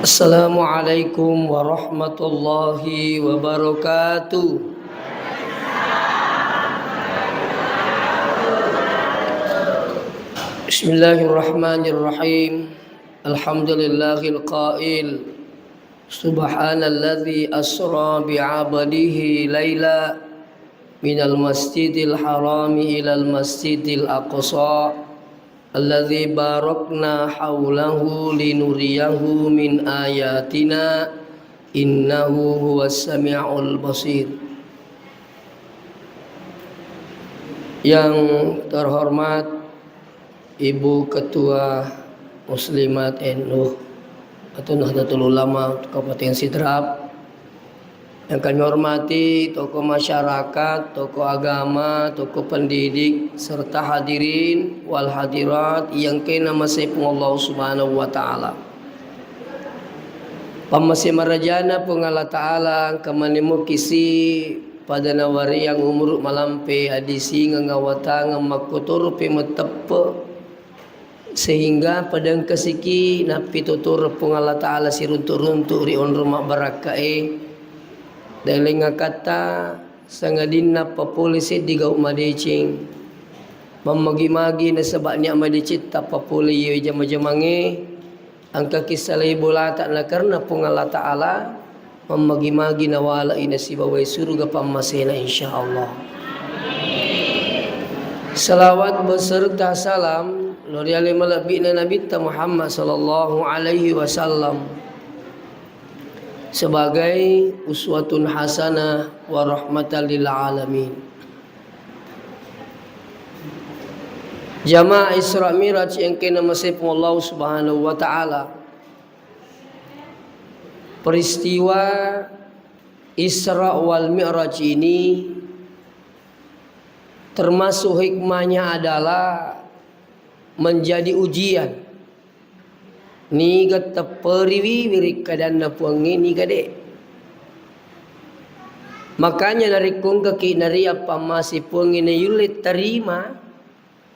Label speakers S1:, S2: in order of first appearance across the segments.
S1: Assalamualaikum warahmatullahi wabarakatuh. Bismillahirrahmanirrahim. Alhamdulillahil qail. Subhanalladzi asra bi'abadihi laila minal masjidil harami ilal masjidil aqsa alladzi barakna haulahu linuriyahu min ayatina innahu huwas samiul basir. Yang terhormat Ibu Ketua Muslimat NU atau Nahdlatul Ulama Kabupaten Sidrap, yang kami hormati tokoh masyarakat, tokoh agama, tokoh pendidik, serta hadirin wal hadirat yang kena masih Allah Subhanahu wa taala. Pamasih marajana pengala taala kamanimu kisi pada nawari yang umur malampe adisi ngawata ngamakutur pemetepe sehingga padang kesiki napi tutur pengala taala siruntur-runtur rion rumah barakae dalenga kata sangadina papulisi digau madecing mamagi-magi na sebabnya madicit papuli ye jama-jamange angka kisalay bulata na karena pengala taala mamagi-magi na wala ina si bawai surga pamasena insyaallah. Salawat beserta salam Lori alim malabina Nabi Muhammad sallallahu alaihi wasallam sebagai uswatun hasanah wa rahmatan lil alamin. Jamaah Isra Miraj yang kena masih Allah Subhanahu wa taala. Peristiwa Isra wal Mi'raj ini termasuk hikmahnya adalah menjadi ujian. Ni kata periwi wirik kadana puangi ni kade. Makanya dari kong kaki nari apa masih puangi na yulit terima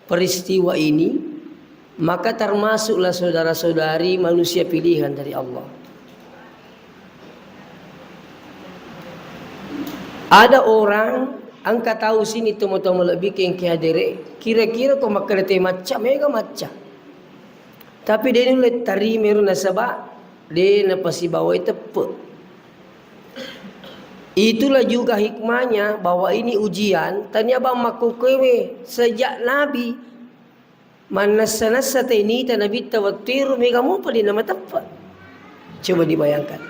S1: peristiwa ini, maka termasuklah saudara-saudari manusia pilihan dari Allah. Ada orang angka tahu sini temu-temu lebih kengkihadere kira-kira kau makalete macam mega macam. Tapi dia ni boleh tari meru nasabah dia napasi bawa itu pe. Itulah juga hikmahnya bahwa ini ujian. Tanya bang makukewe sejak Nabi mana sanasa ini tan Nabi tawatiru mega mu pada nama tepat. Coba dibayangkan.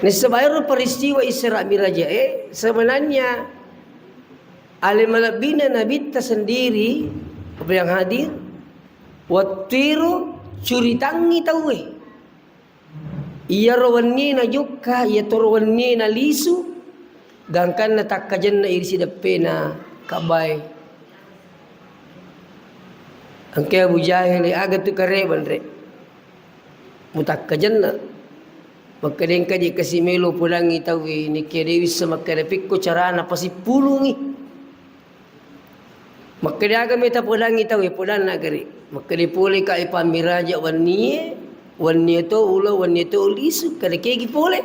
S1: Sebayar peristiwa Isra Miraj sebenarnya alim malabina Nabi sendiri apa yang hadir watiru curi tangi tahu ia rawanni na jukka ia torwanni na lisu gangkan na takkajan na irisi dapena kabay angke Abu Jahil agak tu kareban re mutakkajan na makadeng kaji kasi melo pulang itawi ni kiri wis makarepik ko carana pasipulungi makadaga meta pulang itawi pulang nagari makadi puli ka ipamiraja wannie to ulo wannie to ulisu kada kegi pole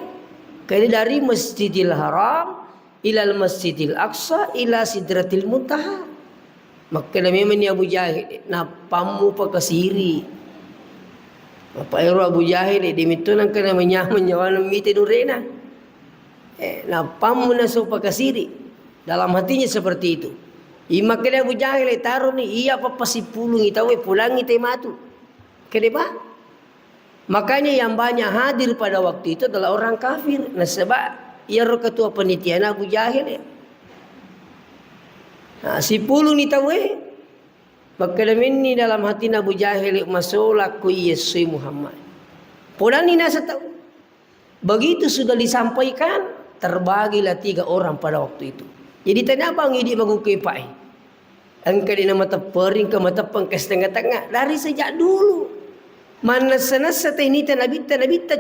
S1: kada dari Masjidil Haram ila Masjidil Aqsa ila Sidratil Muntaha makada memang ni Abu Jahil na pamu pakasiri apa ero Abu Jahil dimito nang kana menyawan mite durena na pamu na so pakasiri dalam hatinya seperti itu. Imaknya Abu Jahil taruh ni iya papasipulung itawe pulangi tematu. Kenapa? Makanya yang banyak hadir pada waktu itu adalah orang kafir. Nah sebab ia ketua penitian Abu Jahil. Nah si pulung itawe maka ini dalam hati Abu Jahil masuk ku Yesus Muhammad. Pulang ni nasa tahu. Begitu sudah disampaikan terbagilah 3 orang pada waktu itu. Jadi tanya bang ini magukipai. Angka di nama tepering ke mata pengkas tengah-tengah dari sejak dulu. Mana senasa ini Nabi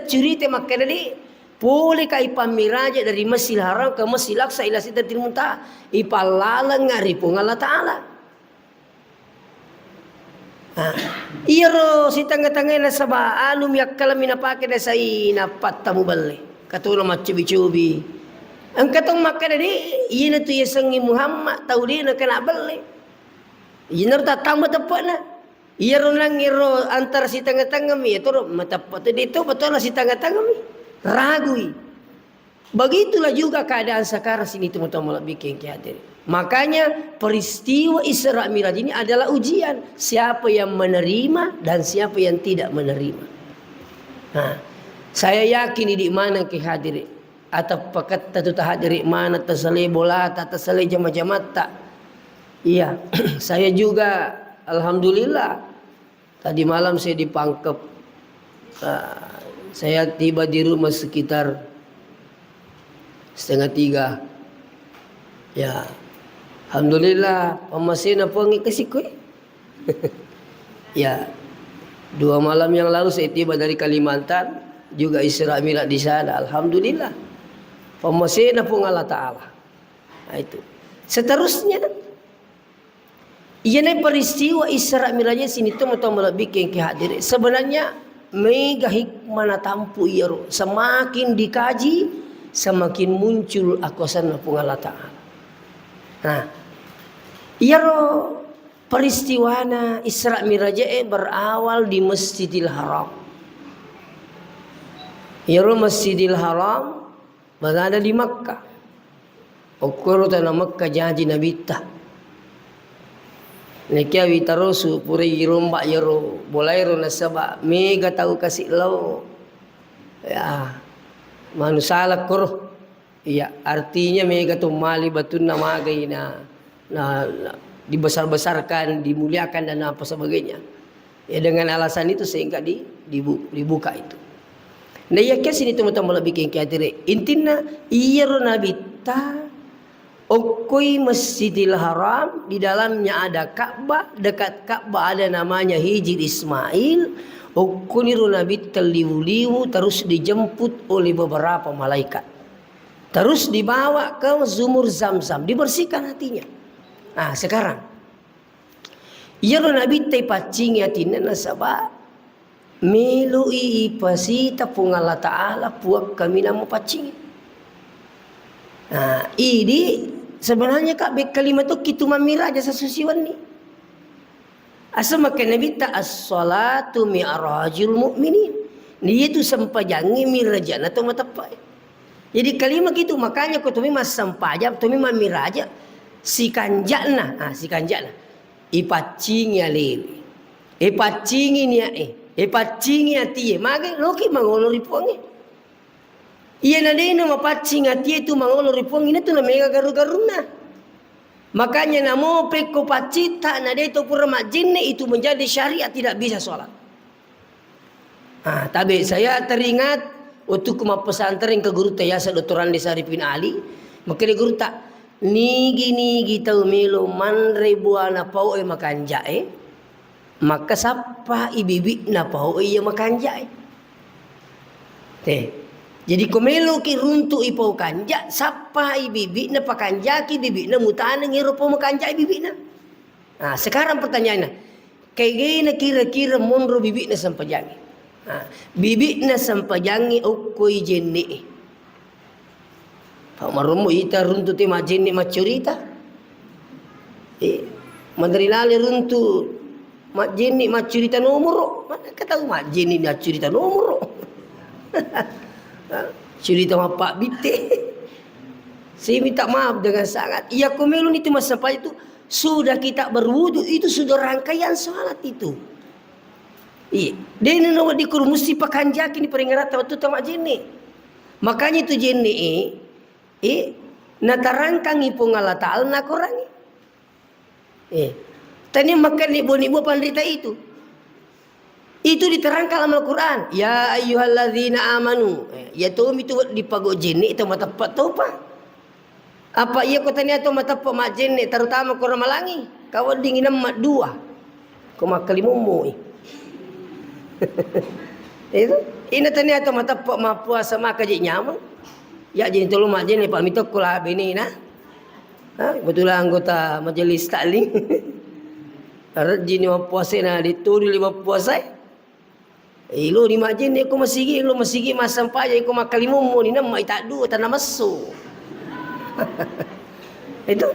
S1: cerita maka dari boleh kai pamiraja dari Masjidil Haram ke Masjidil Aqsa ila Sidratil Muntaha ipalalang ngari pun Allah Taala. Iya ro si tangga-tangga na saba anu miyak kala minapake na sa inapat tamu balik. Katulong macubi-cubi. Ang katong makan di iya na tu yasangi Muhammad tahu dia na kena balik. Iya na tatama tepat na. Iya ro nang iro antara si tangga-tangga mi itu ro matapat itu betul lah si tangga-tangga mi. Ragui. Begitulah juga keadaan sekarang sini teman-teman bikin hadir. Makanya peristiwa Isra Miraj ini adalah ujian. Siapa yang menerima dan siapa yang tidak menerima. Nah, saya yakin di mana kehadirin. Atau pakat tu tahadiri mana tersalih bola tersalih jamaah-jamaah tak. Iya, saya juga alhamdulillah tadi malam saya dipangkep. Saya tiba di rumah sekitar 2:30. Ya, alhamdulillah pemasina pengi kasih kue. Ya, 2 malam yang lalu saya tiba dari Kalimantan, juga Isra Miraj di sana. Alhamdulillah, pemasina pun Allah Taala. Nah, itu. Seterusnya, ini peristiwa Isra Miraj sini teman-teman bikin kehadiran. Sebenarnya mega hikmah tampu iya semakin dikaji, semakin muncul akuasan pun Allah Taala. Nah, iya peristiwana Isra Miraj berawal di Masjidil Haram. Iya Masjidil Haram berada di Makkah. Ukur tanah Makkah janji Nabi ta. Nekia witarosu puri rombak yero bolairo nasaba mega tahu kasih lo. Ya, manusia kur. Iya, artinya mega tu mali batun nama na dibesar-besarkan, dimuliakan dan apa sebagainya. Ya dengan alasan itu sehingga dibuka itu. Nah ya sini teman-teman bikin kehadiran. Intinya iya Nabi ta okoi Masjidil Haram, di dalamnya ada Ka'bah, dekat Ka'bah ada namanya Hijr Ismail. Okoi Nabi terliwu-liwu terus dijemput oleh beberapa malaikat. Terus dibawa ke sumur Zam-Zam, dibersihkan hatinya. Nah sekarang, iya Nabi te pacing yatina nasaba melui pasita pung Allah Taala puak kami nama pacing. Nah ini sebenarnya kak kalimat itu kitu mamira jasa susiwan ni. Asa makan Nabi ta as-salatu mi'rajul mu'minin. Ni itu sampajangi mirajana tu matapai. Jadi kalimat itu makanya kau tumi mas sampaja, tumi mamiraja si kanjana, si kanjana, ipacing ya lewi, ipacing ini ya ipacing ya tiye, magai loki mangolori puangi. Iya nade nama pacing ati itu mangolori puangi ini tu namanya garu-garuna. Makanya namo peko pacita nade itu pura majinne itu menjadi syariat tidak bisa sholat. Tapi saya teringat waktu kuma pesantren ke guru Tayasa Dr. Andi Sarifin Ali, maka dia guru tak nigi tahu milo man ribuana pau makan jae, maka sapa ibibi na pau iya makan jae. Jadi komelo ki runtu ipau kanja, sapa ibibi na pakanjaki bibi na mutane ngiro pau makan jae bibi na. Nah sekarang pertanyaannya, kayak gini kira-kira monro bibi na sampajangi. Bibi na sampajangi ukoi jenni. Pak marumu ita runtu te majeni macurita. Mandarilali runtu majeni macurita nomoro. Mana kata majeni macurita nomoro. Cerita sama Pak Bite. Saya minta maaf dengan sangat. Iya komelun itu masa apa itu sudah kita berwudu itu sudah rangkaian salat itu. Iya, dia nomor dikur mesti pakanjaki ni peringat waktu tamak jene. Makanya itu jene natarangkang ipung Allah Ta'ala nakorangi. Tani makan ibu-ibu pandita itu. Itu diterangkan dalam Al-Quran. Ya ayyuhalladzina amanu. Ya tu itu dipago jene itu mata pat tau pa. Apa iya kau tanya tu mata pat mak jene terutama korang malangi. Kawan dingin mak dua. Kau mak kalimumu. Itu ini ternyata mata pak puasa maka jadi nyaman ya jadi tolong mak jadi pak mito kula bini nah betul anggota majelis taklim Rajin lima puasa na dito di lima puasa. Ilo di majin ni ko masigi masam pa ko makalimu mo ni na mai tak du tanah masu. Itu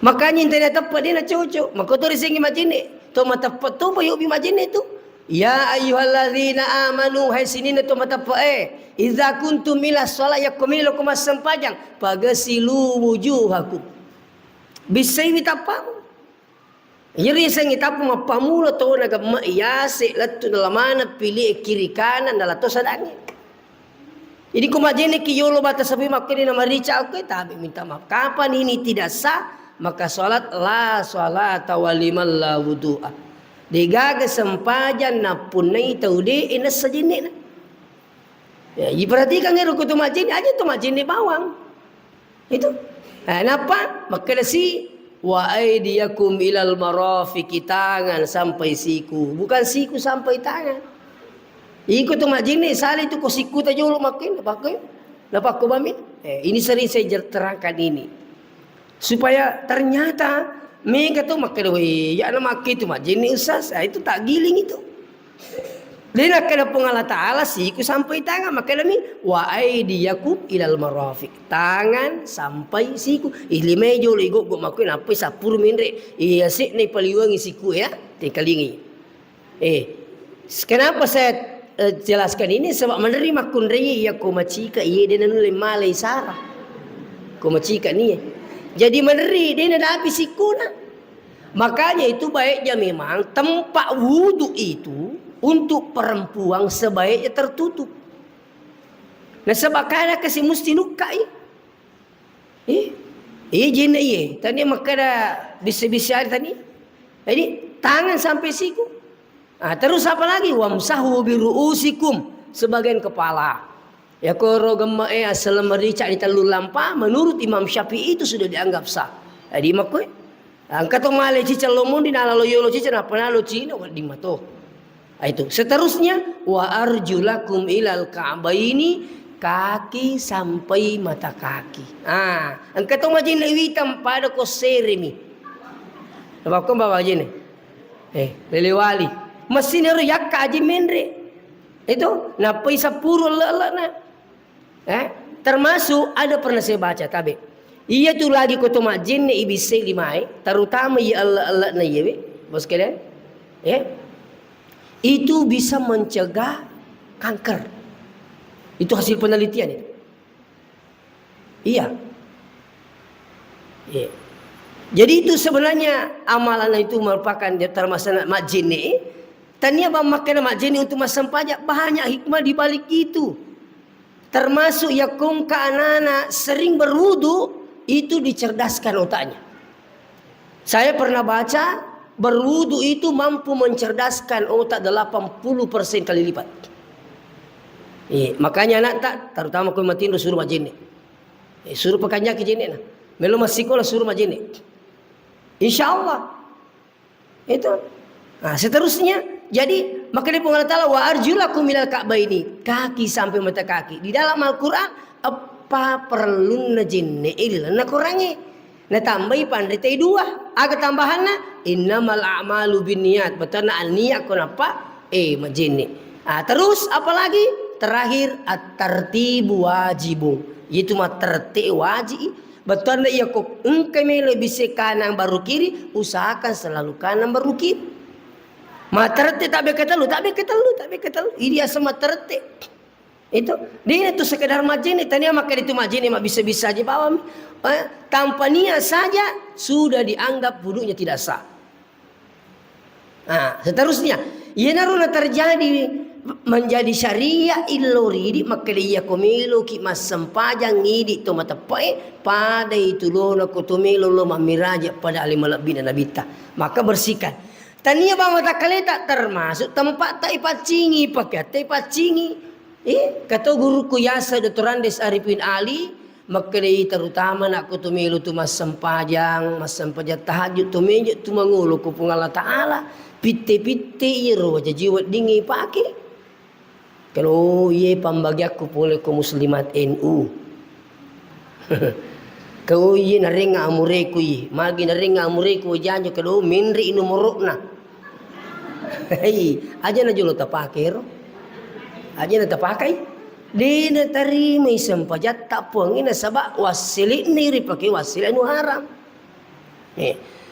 S1: makanya intanya tepat dia nak cucu. Maka tu risingi majin ni. Tu matapat tu bayu bi majin itu. Ya ayyuhalladzina amanu hai sini tu matapat idza kuntum ila shalah yakumilu masam pajang pagasilu wujuhakum. Bisai mitapa. Jadi saya ngitapu mapamulo to naga maiyase latu dalamana pilih kiri kanan dalam to sadangin. Jadi kumajene ki yolo bata sabi makini na marica oke tabi minta maaf. Kapan ini tidak sah maka salat la salata waliman la wudu'a. Digaga sempajan na punai taude ina sajine na. Ya, diperhatikan ngero kutu majene aja tu majene bawang. Itu. Kenapa? Maka si wa aydiyakum ilal marafiqi tangan sampai siku, bukan siku sampai tangan. Ikut tu majini sali tu ko siku ta jolo makin pakai dapat ko bami. Ini sering saya terangkan ini supaya ternyata mereka tu makan ya na makin tu majini usas itu tak giling itu. Lena kena pengalah ta'ala siku sampai tangan maka demi wa aydiyakum ilal marafiq tangan sampai siku ili mejo ligo go makuin apa sapur minre iya sik nei paliwangi siku ya tekalingi kenapa saya jelaskan ini sebab menerima kunrei ya ko macika iye dena nule malai sara ko macika ni jadi meneri dena dah habis sikuna makanya itu baiknya memang tempat wudu itu untuk perempuan sebaiknya tertutup. Nah sebab kada kasi mesti luka jina tadi makada bisa-bisa tadi. Jadi tangan sampai siku. Terus apa lagi? Wamsahu biruusikum sebagian kepala. Ya koro gemma asal merica di telur lampa menurut Imam Syafi'i itu sudah dianggap sah. Jadi makoi angkat male cica lomon di nalalo yolo cica na panalo cino di mato. Itu seterusnya wa arjulakum ilal ka'baini kaki sampai mata kaki. Angkat tu majin lewitam pada ko seremi. Apa kau bawa majin lelewali. Mesin ero yakka aji menre. Itu napai sapuru lala na. Termasuk ada pernah saya baca tabe. Iya tu lagi ko tu majin ne ibise limai terutama ya Allah na yewe. Bos kalian? Itu bisa mencegah kanker. Itu hasil penelitian itu. Iya. Jadi itu sebenarnya amalan itu merupakan termasuk majini. Tania bang makan majini untuk masam pajak banyak hikmah di balik itu. Termasuk yakum ka anak-anak sering berwudu itu dicerdaskan otaknya. Saya pernah baca berwudu itu mampu mencerdaskan otak 80% kali lipat. Makanya anak tak terutama kau matindo suruh majini. Suruh pekannya ke jini nah. Melo masih sekolah suruh majini. Insyaallah. Itu. Seterusnya jadi maka dia Allah Taala wa arjulakum minal ka'baini kaki sampai mata kaki. Di dalam Al-Qur'an apa perlu najinne ilna kurangi. Nah tambahi pandai tei dua. Agak tambahannya innamal a'malu binniyat. Betul na niat kenapa? Majini. Terus apa lagi? Terakhir at-tartibu wajibun. Itu mah tertib wajib. Betul na iya kok engkau lebih kanan baru kiri, usahakan selalu kanan baru kiri. Ma tertib tak beketalu. Ini sama tertib. Itu dia itu sekedar majini tanya maka itu majini mak bisa-bisa aja bawa tanpa niat saja sudah dianggap wudunya tidak sah. Seterusnya ia naruna terjadi menjadi syariah iloridi maka dia komilo ki masam pajang ngidi to mata pai pada itu lona kotomelo lo mamiraja pada alimalabina nabita maka bersihkan. Tania bang mata kaleta termasuk tempat tai pacingi pakai tai pacingi. Kata guruku Yasa Dr. Andes Arifin Ali maka dia terutama nak ku tumilu tu masam pajang tahajud tu menjut tu mangulu ku pungala ta'ala pite-pite iro wajah jiwa dingi pakai kalau ye pambagi aku boleh ku muslimat NU kau ye narenga amureku ye magi narenga amureku janjo kalau minri inu morokna Hei, aja na julo tapake ro. Aja na tapakai. Di na tarima isang pajat tapong ina sabak wasili niri pakai wasili anu haram.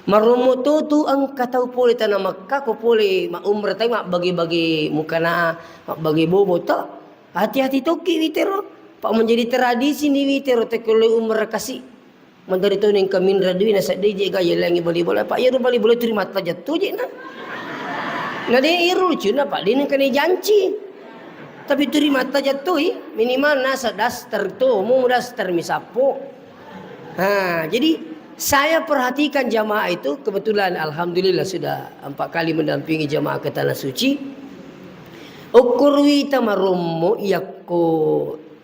S1: Marumututu ang kataw puli tanah Makkah ko puli ma umrah tayo mak bagi-bagi mukana mak bagi bobo ta. Hati-hati toki witero. Pak menjadi tradisi ni witero te kalau umrah kasih. Mandari to ning kamin radwi na sa DJ gaya langi bali bola Pak ya bali boleh terima pajat tu je na. Na de iru cuna Pak din kan janji. Tapi terima pajat tu minimal nasa daster tu mu daster misapo. Jadi saya perhatikan jamaah itu kebetulan alhamdulillah sudah 4 kali mendampingi jamaah ke tanah suci. Ukurwi tamaromo yakko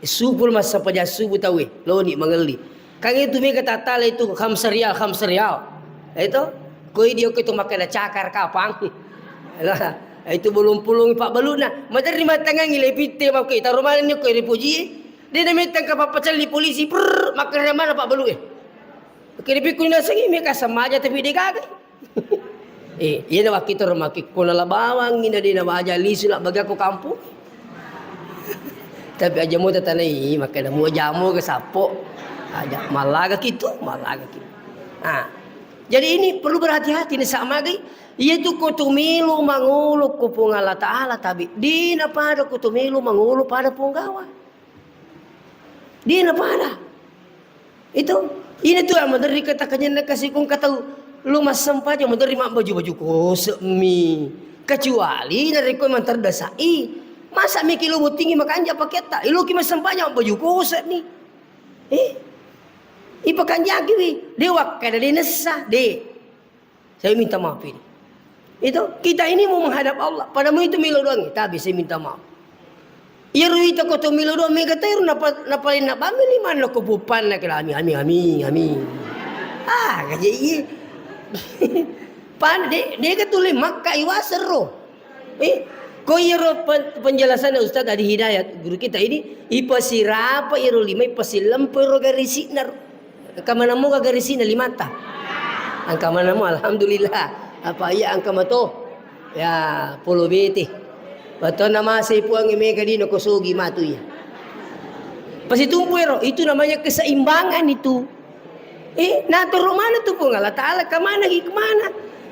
S1: subul masa paja subuh tahu lo ni mengerti. Kang itu me kata tala itu khamsarial. Itu koi dia itu makan cakar kapang. Lah itu belum pulung pak baluna. Madar di matang ngile pite mak kita rumah ni koi dipuji. Dia nak minta ke papacal di polisi makan mana pak balu Kaya pikul na sangi may kasama aja tapi di kagay. Yan na wakito rumakik ko na labawang ina di na maaja liso na baga ko kampo. Tapi aja mo tatanay maka na mo aja mo kasapo. Aja malaga kito. Jadi ini perlu berhati-hati ni sama gay. Yaitu ko tumilu mangulo ko po nga Allah Ta'ala tabi. Di na pada ko tumilu mangulo pada punggawa. Di na pada. Ini tuh madari katakannya kasih kong kata lu mas sempat yang madari mak baju ko semi kecuali dari ko man terdasai masa mikir lu tinggi makanja pakai tak lu ki mas sempatnya baju ko ni ipakanja kiwi dewa kada dinesa de saya minta maaf ini itu kita ini mau menghadap Allah padamu itu milo doang tapi saya minta maaf. Ya ruita ko to milo do mega tayo napalin na bamili man ko pupan na kila ami. Kaje iya. Pan de ka tuloy Makkah iwasero. Ko iro penjelasan Ustaz Adi Hidayat guru kita ini ipasirapa iro lima ipasilam pero garisi na kamana mo garisi na limata. Ang kamana mo alhamdulillah apa ya ang kamato ya polo bete. Betul nama saya puang mega di nokosogi matu ya. Pas itu puero itu namanya keseimbangan itu. Natur mana tuh pun Allah Ta'ala kemana?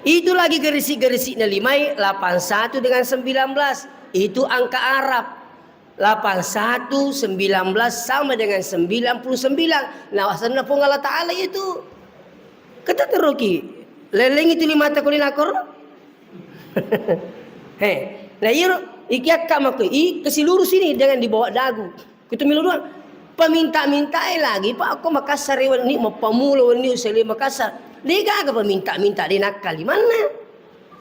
S1: Itu lagi gerisi na limai 81 dengan 19. Itu angka Arab. 81 19 sama dengan 99. Nah wasana pun Allah Ta'ala itu. Kata teroki. Leleng itu 5 takulin akor. Nah iya ikiak kamu ke seluruh sini jangan dibawa dagu. Kita milu doang. Peminta-minta lagi Pak aku Makassar ni mau pemula ni usai Makassar. Dia gak peminta-minta dia nakal di mana?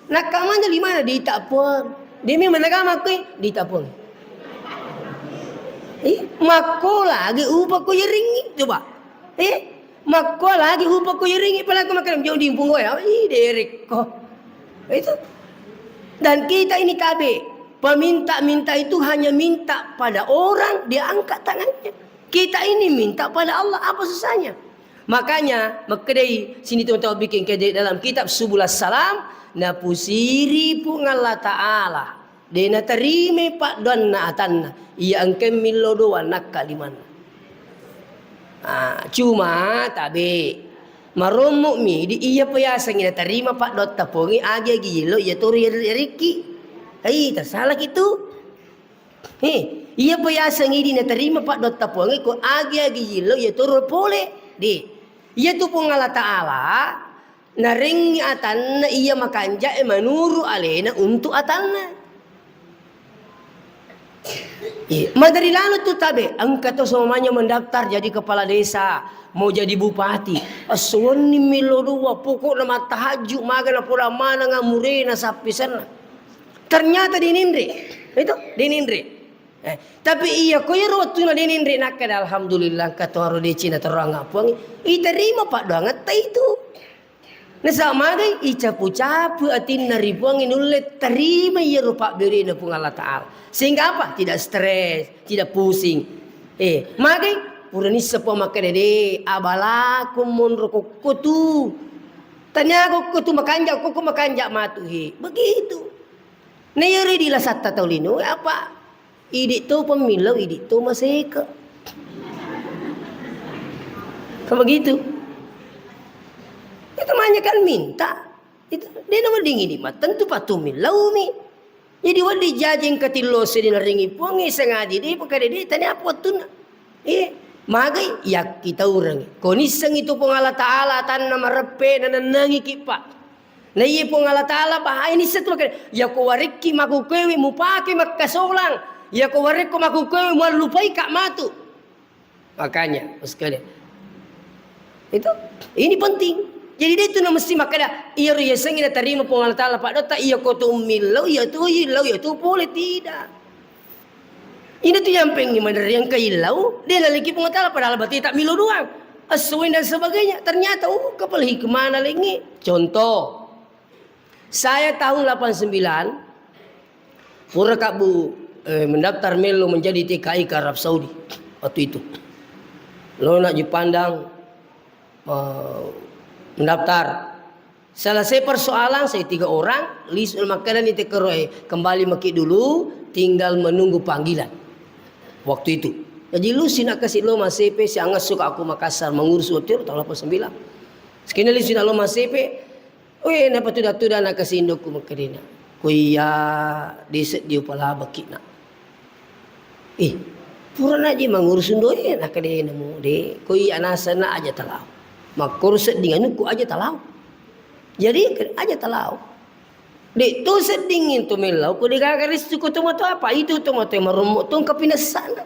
S1: Nakal mana di mana? Di Tapong. Dia memang agama aku di Tapong. Mako lagi upah ko yaringi coba. Mako lagi upah ko yaringi pala aku makan jauh di punggo ya. Derek ko. Itu. Dan kita ini tabe. Peminta-minta itu hanya minta pada orang, dia angkat tangannya. Kita ini minta pada Allah, apa susahnya? Makanya, makadai sini teman-teman bikin kedai dalam kitab Subulas Salam, na pusiri pun Allah Ta'ala. Dia na terima pak don na atanna. Ia angkem milodoan nak kaliman. Cuma tabe. Marom mukmi di iya payasang ina terima pak dot tapongi agi gilo ia turi riki. Tersalah gitu. Iya payasang ini na terima pak dot tapongi ko agi gilo ia turul pole. Iya tu pun Allah Ta'ala naring atan na iya makanja manuru alena untuk atanna. Madari lalu tu tabe angkat tu semuanya mendaftar jadi kepala desa. Mau jadi bupati. Aswan ni milodua pokok nama tahajud magana pura mana ngamure na sapi sana. Ternyata dinindri. Itu dinindri. Tapi iya ko ya waktu na dinindri nakad alhamdulillah katuaro di Cina terang ngapuang. Iterima pak doang itu. Nasama gay icapu-capu atin naribuang inulit terima iya rupa beri na pung Allah Ta'ala. Sehingga apa? Tidak stres, tidak pusing. Magay Purani sepo makadede abalaku munro kutu. Tanya kutu makanja kuku makanja matuhi. Begitu. Nayari di lasata taulino apa? Idik tu pemilau, idik tu masih ke. Kalau begitu. Itu namanya kan minta. Itu dia nama dingin di mata tentu patu milau mi. Jadi wali jajing katilo sedina ringi puangi sengaja dia perkara dia tanya apa tu nak. Magai ya kita orang. Konisang itu pun Allah Ta'ala tan nama repe dan nangi kipa. Na iya pun Allah Ta'ala bahaya ini satu perkara. Ya ko wariki makukewi mupake makasolang. Ya ko wariko makukewi malupai kak matu. Makanya sekali. Itu ini penting. Jadi dia itu mesti makanya iya ya sengina terima pun Allah Ta'ala pak dota iya ko tu milau ya tu boleh tidak. Ini tuh yang pengen bener yang kailau dia lagi pun Allah Ta'ala padahal berarti tak milau doang. Aswin dan sebagainya. Ternyata kapal hikmah lagi. Contoh. Saya tahun 89 pura kabu mendaftar melo menjadi TKI ke Arab Saudi waktu itu. Lo nak dipandang mendaftar. Selesai persoalan saya 3 orang, list makanan itu kembali maki dulu, tinggal menunggu panggilan. Waktu itu. Jadi lu sih nak kasih lo CP, si angas suka aku Makassar mengurus hotel tahun 89. Sekini lu sih nak lo CP, weh napa tu dah nak kasih indokku makadina. Kuya deset dia pala baki nak. Pura nak je mengurus undoe nak kadena mu de. Kuya anasa nak aja talau. Mak kurus dengan ku aja talau. Jadi aja talau. Dek tu sedingin tu melau ku digagaris tu kutu apa itu tu merumuk tu kepinasan.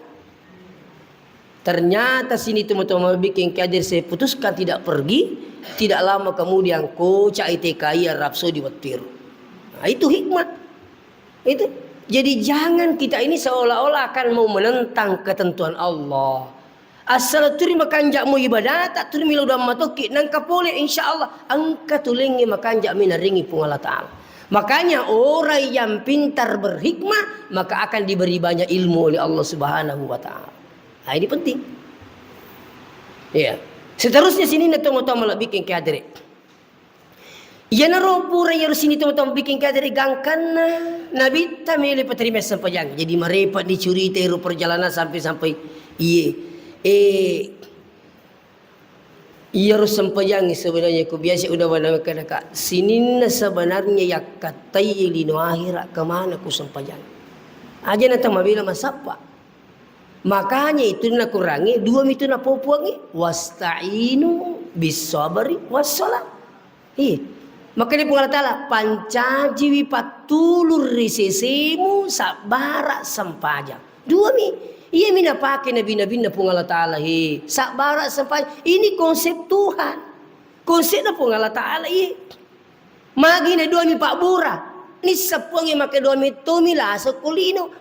S1: Ternyata sini tu bikin kader saya putuskan tidak pergi. Tidak lama kemudian ko cai TKI Arab Saudi watir. Nah, itu hikmah. Itu. Jadi jangan kita ini seolah-olah akan mau menentang ketentuan Allah. Asal terima kanjak mu ibadah tak terima udah matoki nangka boleh insyaallah angka tulengi makanjak minaringi pun Allah Ta'ala. Makanya orang yang pintar berhikmah maka akan diberi banyak ilmu oleh Allah Subhanahu wa Ta'ala. Nah, ini penting. Ya. Seterusnya sini natong-natong malah bikin kadere. Ya naro pura ya sini tong bikin kadere gangkan Nabi tamile paterima sampajang. Jadi merepot dicuri teru perjalanan sampai iya harus sampajang sebenarnya ku biasa udah wana kak sini sebenarnya ya katai lino akhirat kemana ku sampajang. Aja natong mabila masapa. Makanya itu nak kurangi 2 itu nak popuangi wasta'inu bisabari wassalah. Makanya Allah Ta'ala pancaji patulur risesimu sabara sampajang. 2 mi. Iya mina pakai nabi-nabi na pun Allah Ta'ala. Sabara sampajang. Ini konsep Tuhan. Konsep na pun Allah Ta'ala. Magi na 2 mi pak bura. Ni sapuang yang makai 2 itu mila asa kulino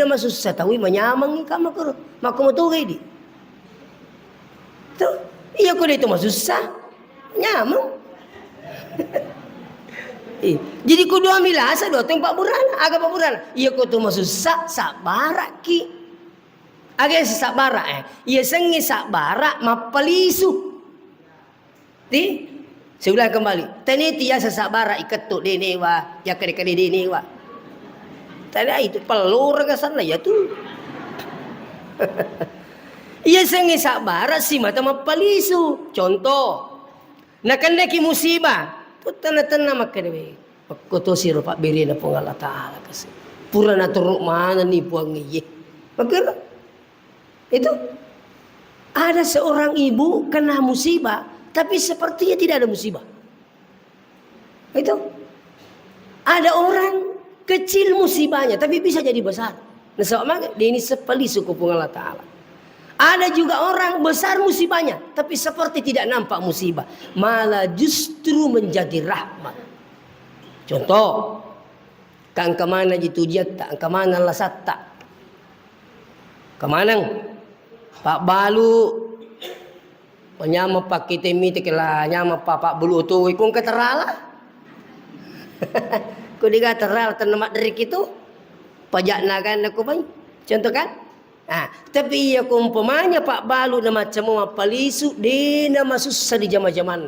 S1: masuk satawi menyamang ka makro makumutugay di. Tu iya ko dito masusah nyamang. Jadi ku 2 mila asa 2 teng pak burana aga pak burana. Iya ko tu masusah sabara ki. Aga sabara iya sengi sabara mapalisu. Ti saya ulang kembali. Tani tiya sasabara iketuk denewa, ya kade-kade denewa. Tadi itu pelur ke sana ya tu. Iya sengi sabara si mata mapalisu. Contoh. Nakandaki musibah. Tu tanah-tanah makade. Pakoto si rupa beri na pong Allah Ta'ala kasi. Pura na turuk mana ni puang iye. Makanya itu ada seorang ibu kena musibah. Tapi sepertinya tidak ada musibah. Itu. Ada orang kecil musibahnya. Tapi bisa jadi besar. Nah soalnya dia ini sepeli suku Allah Ta'ala. Ada juga orang besar musibahnya. Tapi seperti tidak nampak musibah. Malah justru menjadi rahmat. Contoh. Kang kemana jitu jata. Kemana lasat tak. Kemana. Pak Balu. Nyama pak kita miti kela nyama papa bulu tu ikung keterala. Ku diga teral tenemak dari itu pajak nagan aku baik. Contoh kan? Tapi ya umpamanya pak balu nama macam apa lisu dia nama susah di zaman-zaman.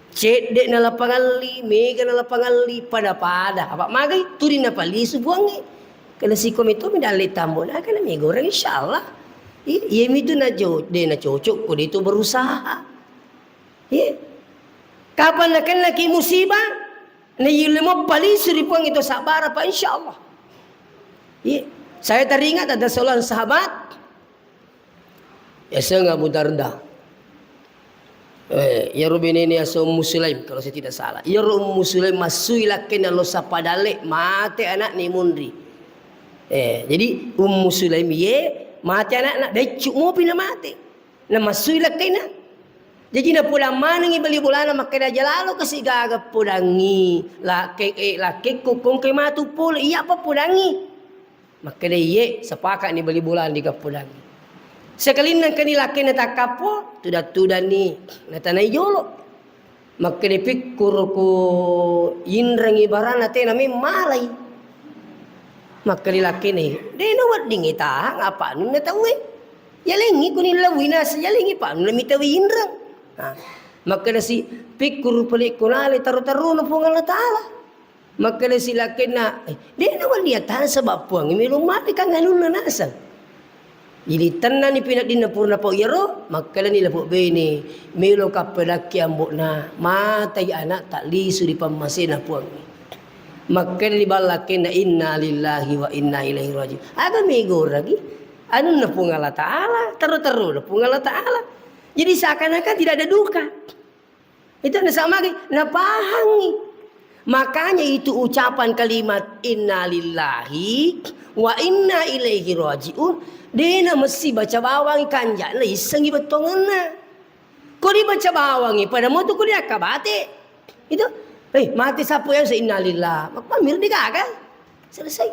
S1: Cek dek na lapangan li, mega na lapangan li, pada-pada. Apa magai, turin na pali subuangi. Kena si kom itu medali tambon, kena mega orang insyaAllah. Iya itu na cocok, kode itu berusaha. Iya. Kapan na kena ki musibah, na yulimo pali suripuang itu sabar apa insyaAllah. Iya. Saya teringat ada seorang sahabat, ya saya Abu Darda. Ya Rubin ini asal Muslim kalau saya tidak salah. Ya Muslim masuilah kena lo sapadale mate anak ni mundri. Jadi Muslim ye mate anak decuk mo pina mate. Na masuilah kena. Jadi na pulang mana ngi beli bulana makena jalalo kasi gaga pulangi laki kukung ke matu pul iya apa pulangi. Makena ye sepakat ni beli bulan di kapulangi. Sekali nang kani laki na takapo, tuda ni natanay jolo. Makna pikkur ko inrang ibaran natin nami malay. Makna laki ni, de nawat ding ita, ngapa nun natawi? Yalingi kunin lawi na sa yalingi pa, nun namitawi inrang. Makna si pikkur palik kunali taru-taru na po nga natala. Makna si laki na, de nawat niya tahan sa bapuang, imilong mati kang ganun na nasang. Jadi tanan ni pinat din na purna po yero makala nila po bini milo ka pelaki ambok na matay anak tak lisu di pamasin na po makala ni balakin na inna lillahi wa inna ilaihi rajiun aga migo lagi anu na po ngala taala taru na po ngala taala jadi seakan-akan tidak ada duka itu na sama lagi napahangi makanya itu ucapan kalimat inna lillahi wa inna ilaihi rajiun. Dia mesti baca bawang kanjak lah iseng betongan na. Kau di baca bawang pada mau tu kau dia kabate. Itu, mati sapu yang innalillah. Mak pamir di gagal. Selesai.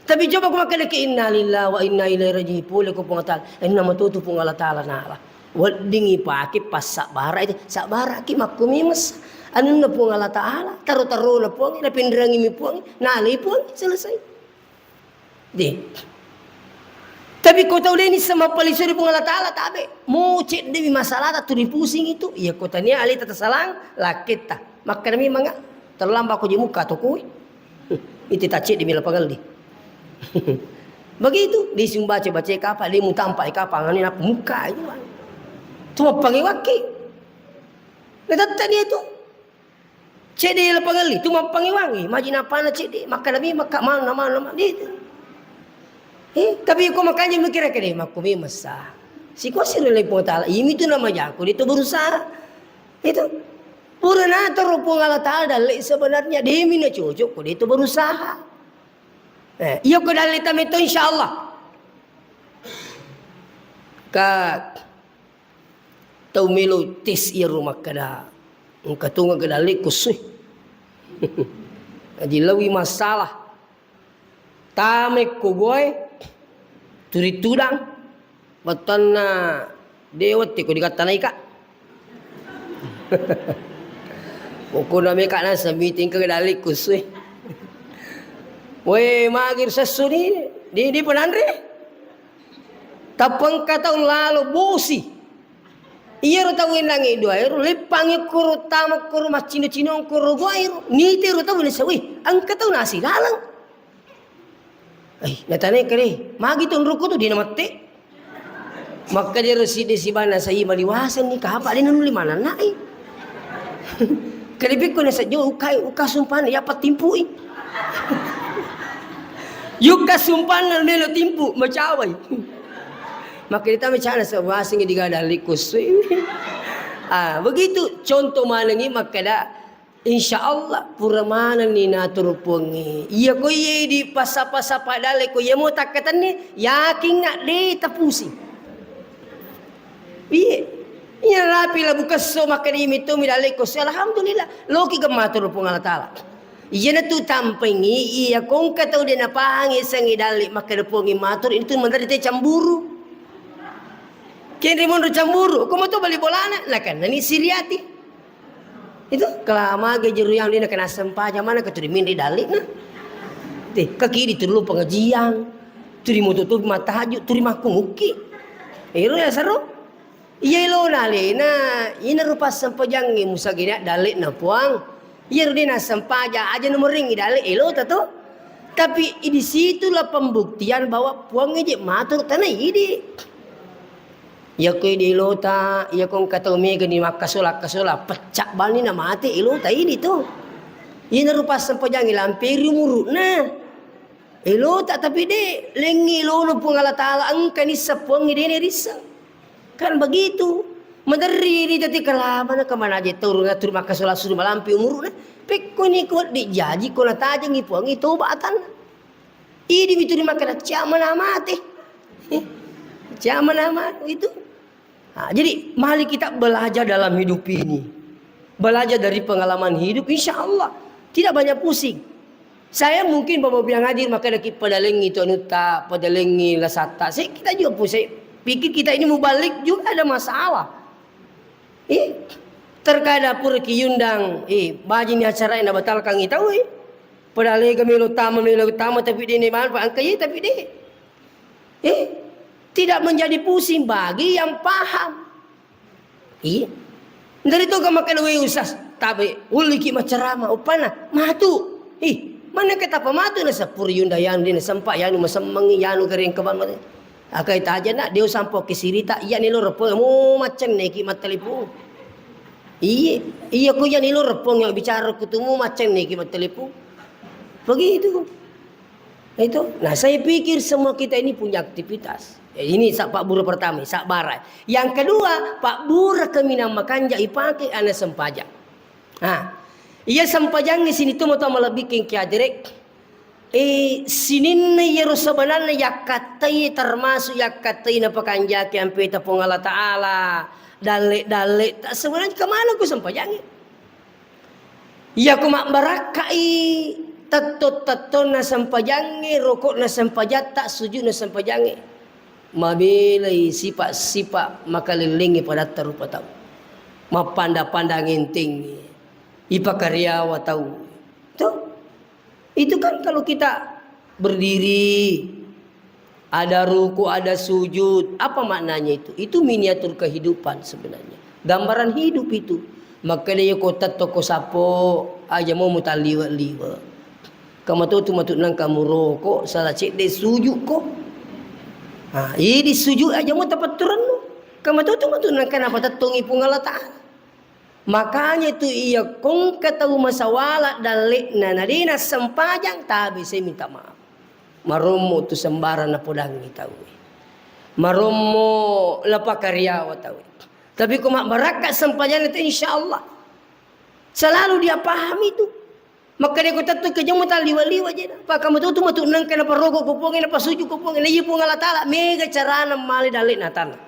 S1: Tapi coba kau makan ke innalillah wa inna ilaihi rajiun pula kau pengatal. Nama tu pun Allah Taala nala. Wadingi paki pas sabara itu sabara ki makumi mas. Anu na pun Allah Taala. Taru na pun na pinderangi mi pun nali pun selesai. Di. Tapi kau tahu dia ni sama palisuri pun Allah Ta'ala tak habis. Mau cek dia masalah tak turi pusing itu. Ya kau tanya alih tata salang. Lakit tak. Maka kami mangga. Terlambat kau je muka tu kui. Itu tak cek dia lapangan di. Begitu. Dia sing baca kapal. Dia mu tampak kapal. Ini apa muka itu. Cuma panggil wakil. Letak dia tu. Cek dia lapangan di. Cuma panggil wangi. Majin apa nak cek dia. Maka kami maka mana. Dia tu. Tapi aku makanya mikir ke dia, aku masa. Si kau sih relay pun taala. Ini tu nama aku, dia tu berusaha. Itu purna terupung Allah Taala dalek sebenarnya dia mina cocok, dia tu berusaha. Iya ko dalek tam itu insyaallah. Kak tau melo tes ia rumah kada. Engkau tunggu ke dalek kusui. Jadi lawi masalah. Tamek ko boy. Turi tudang batan na dewat ko dikata na ika. Ko na meka na sa meeting ka dali kuswe. We magir sa suni di panandre. Tapang ka taon lalo bosi. Iya ro tawin lang ido ay ro lipangi kuro tamak kuro mas chino kuro go ay ro niti ro tawin sa we ang kataw na silalang. Natane kare, magi tu ruko tu dia mati. Maka dia residi si bana saya maliwasan ni kahapa dia nuli mana nak Kalibik ko na sa jo uka sumpan ya patimpui. Yuka sumpan na melo timpu macaway. Maka kita macana sa wasing digada likus. Begitu contoh manangi makada InsyaAllah puramanan ni naturupungi. Iya ko ye di pasa-pasa padale ko ye mo takatan ni yakin nak de tapusi. Iya. Iya rapi la bukas so makan imi tu midale ko alhamdulillah loki ka maturupung Allah Taala. Iya na tu tampengi iya kong katau de napangi sangi dali makarupungi matur itu mandari te camburu. Kini mo camburu ko mo to bali bolana lah kan ni siriati. Itu kelama gejeru yang dia kena sempah mana ke turi mindi dalik nah. Ke kiri turu pengajian. Turi mau tutup mata haju, turi maku muki. Itu ya seru. Iya lo nale na ina rupa sampajangi musagina dalik na puang. Iya rudi na sampaja aja nomor ring dalik elo tato. Tapi di situlah pembuktian bahwa puang aja matur tanah ini. Ya kau di elo ta, ya kau kata umi gini makasola pecak bani na mati elo ta ini tuh. Ina rupa sampajangi lampiri murut na. Elo tak tapi de lengi lo no puang ala taala angkani sapuang ini risa. Kan begitu. Mederi di tadi kelaman kemana aja turun ngatur maka sholat suruh malampi umur na. Pekko ni kuat dijaji kau nata aja ngipuang itu batan. Ini itu dimakan ciaman amat ciaman amat itu. Nah, jadi mari kita belajar dalam hidup ini. Belajar dari pengalaman hidup insya Allah. Tidak banyak pusing. Saya mungkin bapak yang hadir maka ada padalengi itu anuta padalengi lasata. Saya kita juga pusing. Pikir kita ini mau balik juga ada masalah. Terkadang pura kiundang, baju ni acara yang batalkan kita, padahal kami utama tapi dia ni bahan pak angkai tapi dia, tidak menjadi pusing bagi yang paham. Dari itu kau makan usas, tapi uliki macerama, upana matu, mana kata pematu na sapur yunda yang dia sempak yang masemangi yang kering keban mati. Akai taja nak dia sampo ke sirita iya ni lo repong mu macam ni ki matelipu. Iya ku ya ni lo repong yang bicara kutumu macam ni ki matelipu. Begitu. Itu. Nah, saya pikir semua kita ini punya aktivitas. Ini sak Pak Bura pertama, sak barat. Yang kedua, Pak Bura kami namakan jai pakai ana sempajang. Nah, iya sempajang di sini tu mau lebih kia direct. Sinin ya sebenarnya ya katai termasuk ya katai na pakanjaki yang peta pengala taala dalek sebenarnya kemana ku sampajangi ya ku mak barakai tato na sampajangi rokok na sampajat tak sujud na sampajangi mabilai sifat makalilingi pada terupa tahu mapanda-pandangin tinggi ipa karyawa tahu tuh. Itu kan kalau kita berdiri, ada ruku, ada sujud, apa maknanya itu? Itu miniatur kehidupan sebenarnya. Gambaran hidup itu. Maka dia kota toko sapo aja mau mutal liwa. Kamu tu matut nang kamu rokok, salah cek de sujud kok. Ah, ini sujud aja mau tepat turun. Kamu tu matut nang kenapa tatungi pungala ta'ala. Makanya itu iya kong ketahu masawala dan lekna nadina sempajang tapi saya minta maaf. Maromo tu sembarang na podang ni tahu. Maromo lapa karyawa tahu. Tapi kumak barakat sempajang itu insyaallah selalu dia paham itu. Maka dia kata tu kejam mutal liwa-liwa je. Pak kamu tu matu nang kenapa rokok kupongin apa sujud kupongin iya pun Allah taala mega carana mali dalek na tanah.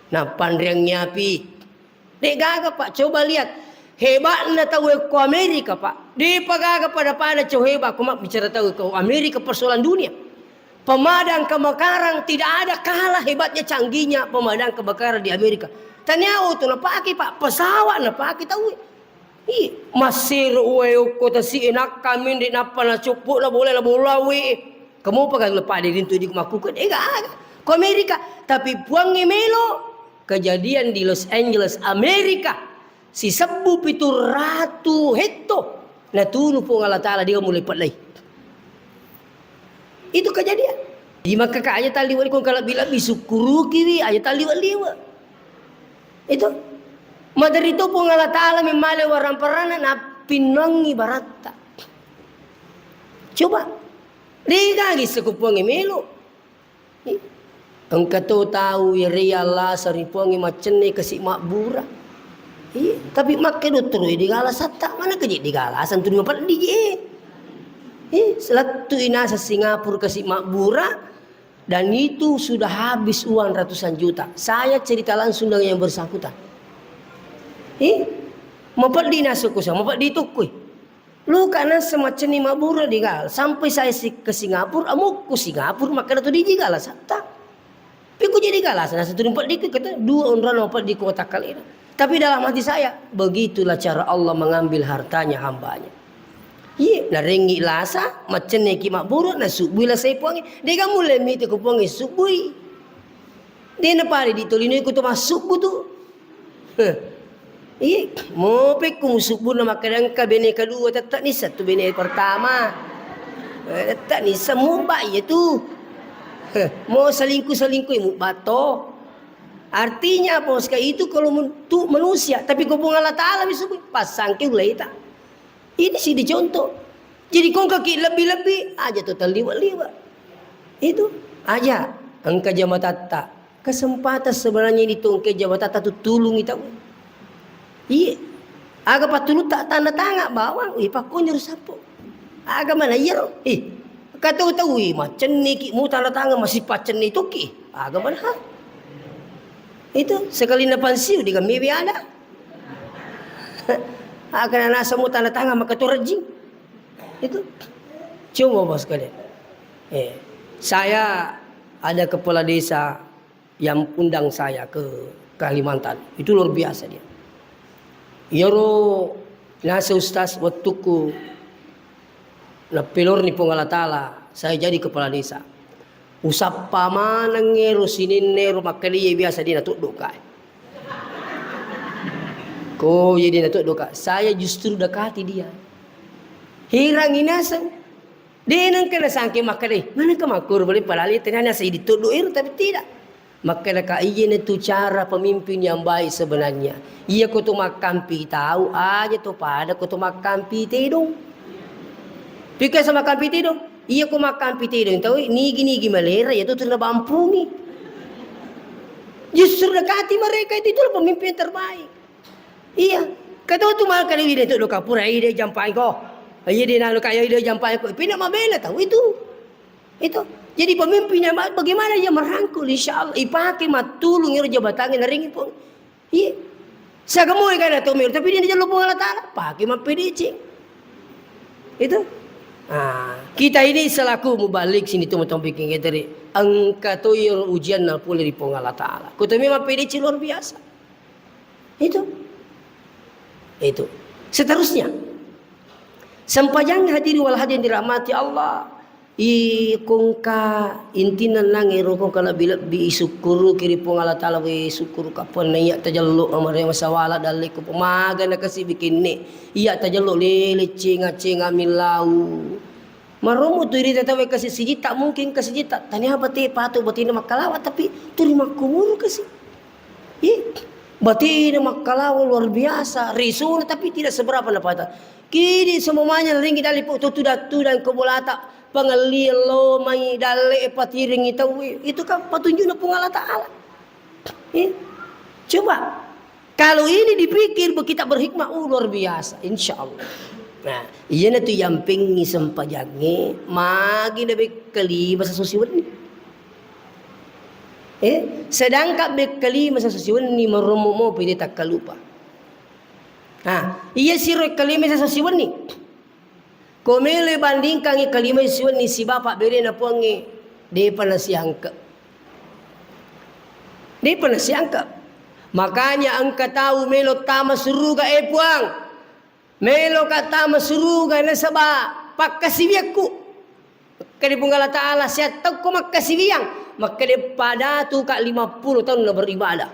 S1: Nah pandriang nyapi. Dek gaga pak, coba lihat hebatnya tahu ke Amerika pak. Di pagaga pada coba hebat, aku mak bicara tahu ke Amerika persoalan dunia. Pemadam kebakaran tidak ada kalah hebatnya canggihnya pemadam kebakaran di Amerika. Tanya tu nak pakai pak pesawat nak pakai tahu. Masir uwe kota si enak kami di napa na cukup lah boleh lah bola we. Kamu pakai lepas di rintu di kumakukan. Gaga ke Amerika tapi puang melo. Kejadian di Los Angeles, Amerika. Si sebu itu ratu heto. Nah tunu pun Allah Ta'ala dia mulai lagi. Itu kejadian. Di maka ka ayat taliwali kung kalau bila bisukuru kiwi ayat taliwaliwa. Itu. Madari itu pun Allah Ta'ala memale warang perana na pinangi barata. Coba. Ligagi sekupungi melo. Engkau tahu ya riala saripuangi macam ni kasih makbura. Tapi makan terus di galas tak mana kerja di galasan tu dapat di selatu inasa Singapura kasih makbura dan itu sudah habis uang ratusan juta. Saya cerita langsung dengan yang bersangkutan. Mapat di nasukusa, mapat di tukui. Lu karena semacam ni makbura di galas sampai saya ke Singapura, amuk ke Singapura makan tu di galas tak. Tapi aku jadi galas, nah satu empat dikit kata dua orang empat di kota kali. Tapi dalam hati saya, begitulah cara Allah mengambil hartanya hambanya. Iya, na ringi lasa, macam ni kimak buruk, na subui lah saya puangi. Dia kan mulai miti ku puangi subui. Dia na pare di tolino ko to masuk buto. Iya, mo pe kung subo na makadang ka bene kedua tetap ni satu bene pertama. Tak ni semua baik tu. Mau selingkuh mu bato. Artinya apa sekali itu kalau untuk manusia, tapi kau Allah Taala bisa pasang ke ulai tak. Ini sih dicontoh. Jadi kau kaki lebih-lebih aja total liwat-liwat. Itu aja angka jamatata. Kesempatan sebenarnya ini tuh angka jamatata tu tulung itu. Iya. Aga patulu tak tanda tangan bawang. Pak kau nyuruh sapo. Aga mana iya. Kata tahu macam ni ki mu tanda tangan masih pacen itu ki. Aga mana? Itu sekali na pansiu di kami ada. Akan nasa mu tanda tangan maka tu rejing. Itu cuma bos kalian. Saya ada kepala desa yang undang saya ke Kalimantan. Itu luar biasa dia. Yoro nasa ustaz waktuku na pelor ni pong Allah Ta'ala. Saya jadi kepala desa. Usap pamanang ngero sininero makaliya biasa dia natuk doka. Ko jadi natuk doka. Saya justru dekati dia. Hirang inasang. Dia nang kena sangke makali. Mana ke makur boleh padahal ternyata saya dituduh tapi tidak. Maka nak iyan itu cara pemimpin yang baik sebenarnya. Ia ko tu makampi tahu aja tu pada ko tu makampi tidung. Pikir sama makampi tidung. Ia ko makampi tidung tahu nigi malera ya tu na bampungi. Justru dekati mereka itu itulah pemimpin terbaik. Iya. Kata tu makan dia tu kapura ide jampai ko. Iya dia nak kaya ide jampai ko. Pina mabela tahu itu. Itu. Jadi pemimpinnya bagaimana dia merangkul insyaallah ipakai matulung iro jabatannya naringi pun. Iya. Sagamoy kan atau mir tapi dia jalur Allah Taala pakai mapedici. Itu. Kita ini selaku mubalik sini tu macam bikin dari angka tu ujian nal pulih di pong Allah Taala. Kutumi mapedici luar biasa. Itu. Seterusnya. Sampajang hadirin wal hadirin dirahmati Allah. Kongka intinan nangero kongka labila bi sukuru kiri pong Allah Taala we sukuru kapan iya tajallu amare masawala dalek ko pemaga na kasi bikin ni iya tajallu lele cenga milau maromo tu iri tatawe kasi siji tak mungkin kasi siji tak tanya bati patu batina makalawa tapi terima kumur kasi batina makalawa luar biasa risuna tapi tidak seberapa napata kini semuanya ringi dali tu dan kebolata pangalilo may dale patiring itu kan petunjuk pun Allah Ta'ala. Coba kalau ini dipikir kita berhikmah luar biasa insyaallah. Nah, iya na tu yang pengi sempajange magi lebih kelima sa susiwan ni. Sedangkan bekelima sa susiwan ni marumo mo pwede tak kalupa. Iya siro kelima sa susiwan ni. Komele bandingkan kalima isiwan ni si bapak beri na puangi dia pernah siangka. Makanya angka tahu melo tama suruga puang. Melo kata suruga na saba pakasibiakku. Kadi pun Allah Ta'ala saya tahu ko makasibiang. Maka dia pada tu kat 50 tahun na beribadah.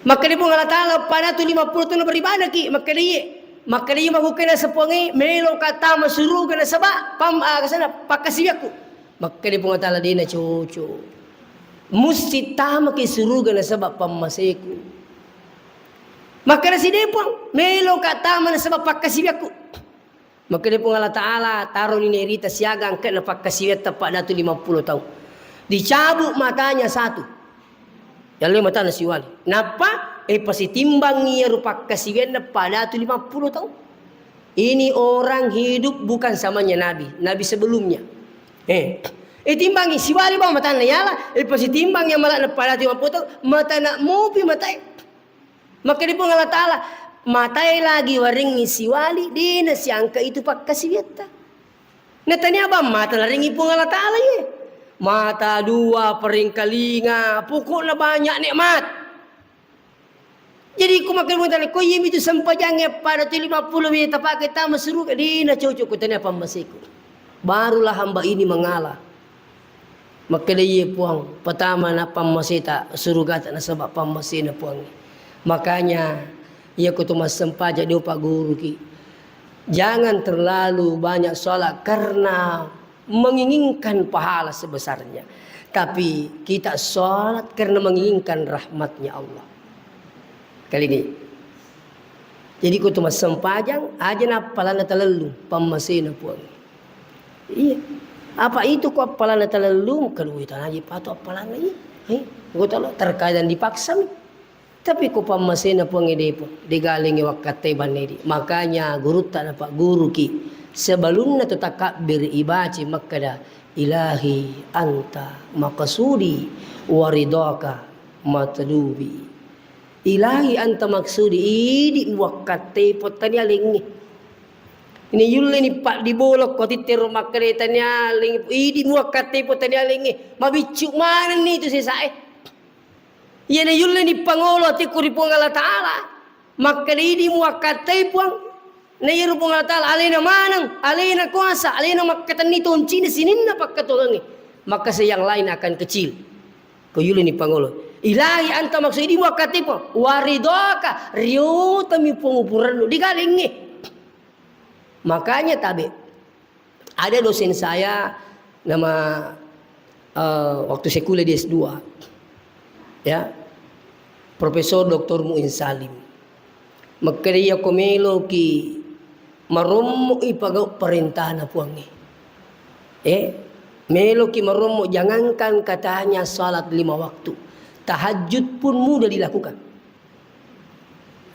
S1: Maka dia pun Allah Ta'ala pada tu 50 tahun na beribadah ki. Maka dia mahukan sepongi melo kata masuruh kena sebab kesana pakasibiakku. Maka dia pun kata dia na cucu. Mesti tama ke suruh kena sebab pamasiku. Maka si dia pun melo kata mana sebab pakasibiakku. Maka dia pun Allah Ta'ala taruh ni nerita siaga angkat na pakasibiak tepat datu 50 tahun. Dicabut matanya satu. Yang lain mata nasi wali. Napa? Pasti timbang ia rupa kasihan pada tu 50 tahun. Ini orang hidup bukan samanya Nabi sebelumnya. Timbangi si wali bang mata na yala. Pasti timbang yang malah pada 50 tahun mata nak mopi mata. Maka di pun Allah Ta'ala matai lagi waringi si wali dina si angka itu pak kasihan. Natanya apa mata laringi pun Allah Ta'ala ye. Mata dua peringkalinga pokoknya banyak nikmat. Jadi aku makan muntah ko yim itu sampajangnya pada 50 minit tapak kita mesuru dina cocok kutanya apa masiku. Barulah hamba ini mengalah. Maka dia puang pertama na pamasita surugata na sebab pamasina puang. Makanya ia kutumas sempaja dia Pak Guru ki. Jangan terlalu banyak sholat karena menginginkan pahala sebesarnya. Tapi kita sholat karena menginginkan rahmatnya Allah. Kali ini. Jadi kutumas sempajang aja na palana talalu pamasina puang. Iya. Apa itu kau apalana terlalu kalau kita lagi patu apalana ini, kau tahu terkait dan dipaksa. Tapi kau pamasena puang ide pun digalingi wakate banedi. Makanya guru tak dapat guru ki sebelumnya tu takbir ibaci makada ilahi anta maqsudi waridaka matlubi. Ilahi anta maksudi idi wakate potani alingi. Ini yule ni pak di bolok ko titero makeretanya ling idi muakate po tanya lingi mabicu mana ni tu sesae. Iya ni yule ni pangolo ti kuri po Allah taala makare idi muakate puang na yero po Allah taala alena manang alena kuasa alena makatan ni tonci ni sinin na pakkatolangi maka yang lain akan kecil. Ko yule ni pangolo ilahi anta maksud idi muakate po waridaka rio tami pengupuran digalingi. Makanya tabe ada dosen saya nama waktu saya kuliah di S2 ya Profesor Dr. Muin Salim makanya komelo ki maromo ipagaw perintah na puangi melo ki maromo jangankan katanya salat 5 waktu tahajud pun mudah dilakukan.